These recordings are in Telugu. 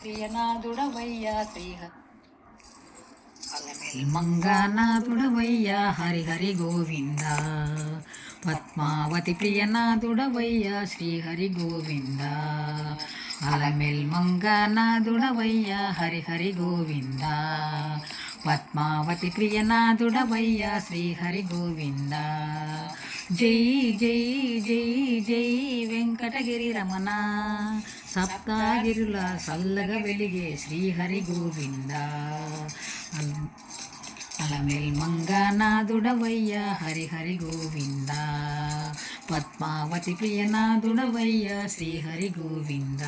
ప్రియనాథుడవయ్యా మంగానాథుడవయ్యా హరిహరి గోవింద. పద్మావతి ప్రియనాథుడవయ్యా శ్రీహరి గోవింద. అలమెల్ మంగానాథుడవయ్యా హరిహరి గోవింద. పద్మావతి ప్రియనాథుడవయ్యా శ్రీహరి గోవింద. జై జై జై జై వెంకటగిరి రమణ. సప్తగిరుల సల్లగ వెలిగే శ్రీహరి గోవింద. అలమెల్ మంగానాథుడవయ్యా హరిహరి గోవింద. పద్మావతి ప్రియనాథుడవయ్యా శ్రీహరి గోవింద.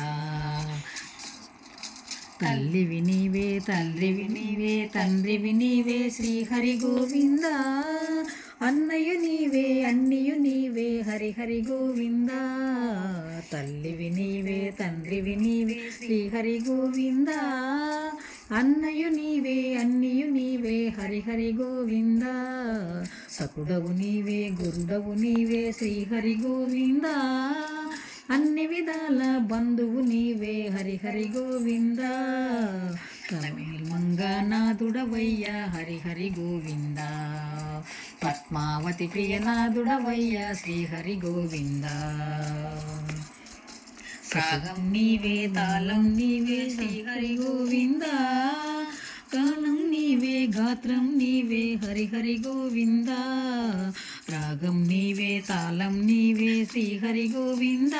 తల్లివి నీవే తండ్రివి నీవే తండ్రివి నీవే శ్రీహరి గోవింద. అన్నయు నీవే అన్నియు నీవే హరిహరి గోవింద. తల్లివి నీవే తండ్రివి నీవే శ్రీహరి గోవింద. అన్నయు నీవే అన్నియు నీవే హరిహరి గోవింద. సకుడవు నీవే గురుడవు నీవే శ్రీహరి గోవింద. అన్ని విధాల బంధువు నీవే హరిహరి గోవింద. కలమేల్ మంగానాథుడవయ్యా హరిహరి గోవింద. పద్మావతి ప్రియనాథుడవయ్యా శ్రీహరి గోవింద. రాగం నీవే తాళం నీవే శ్రీహరి గోవింద. కాలం నీవే గాత్రం నీవే హరిహరి గోవింద. రాగం నీవే తాళం నీవే శ్రీహరి గోవింద.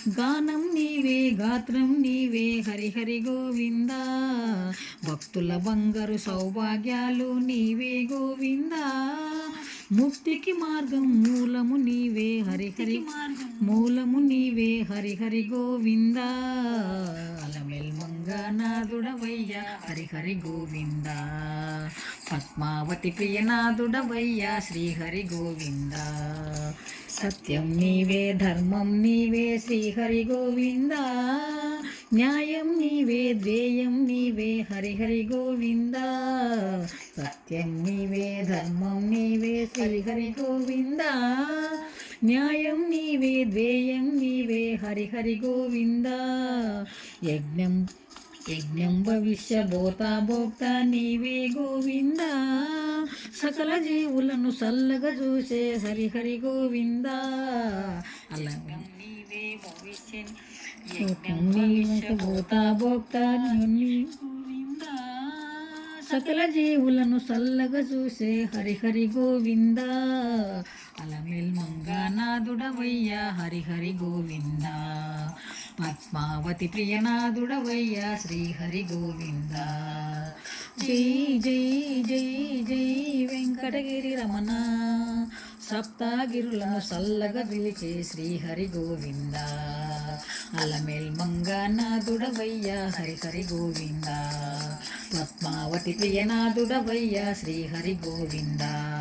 గానం నీవే గాత్రం నీవే హరిహరి గోవింద. భక్తుల బంగారు సౌభాగ్యాలు నీవే గోవింద. ముక్తికి మార్గం మూలము నీవే హరిహరి మూలము నీవే హరిహరి గోవింద. అలమెల్ మంగానాథుడవయ్యా హరిహరి గోవింద. పద్మావతి ప్రియనాథుడవయ్యా శ్రీహరి గోవింద. సత్యం నీవే ధర్మం నీవే శ్రీహరి గోవింద. న్యాయం నీవే ధ్యేయం నీవే హరిహరి గోవింద. సత్యం నీవే ధర్మం నీవే శ్రీహరి గోవింద. న్యాయం నీవే ధ్యేయం నీవే హరిహరి గోవింద. యజ్ఞం యజ్ఞం భవిష్య భోక్త నీవే గోవింద. సకల జీవులను సల్లగా చూసే హరిహరి గోవింద. అలంగం నీవే భవిష్య భోక్త గోవింద. సకల జీవులను సల్లగా చూసే హరిహరి గోవింద. అలమేల్ మంగానాథుడవయ్యా హరిహరి గోవింద. పద్మావతి ప్రియనాథుడవయ్యా శ్రీహరి గోవింద. జై జై జై జై వెంకటగిరి రమణ. సప్తగిరులను సల్లగా పిలిచే శ్రీహరి గోవింద. అలమేల్ మంగానాథుడవయ్యా హరిహరి గోవింద. పద్మావతి ప్రియనాథుడవయ్యా శ్రీహరి గోవింద.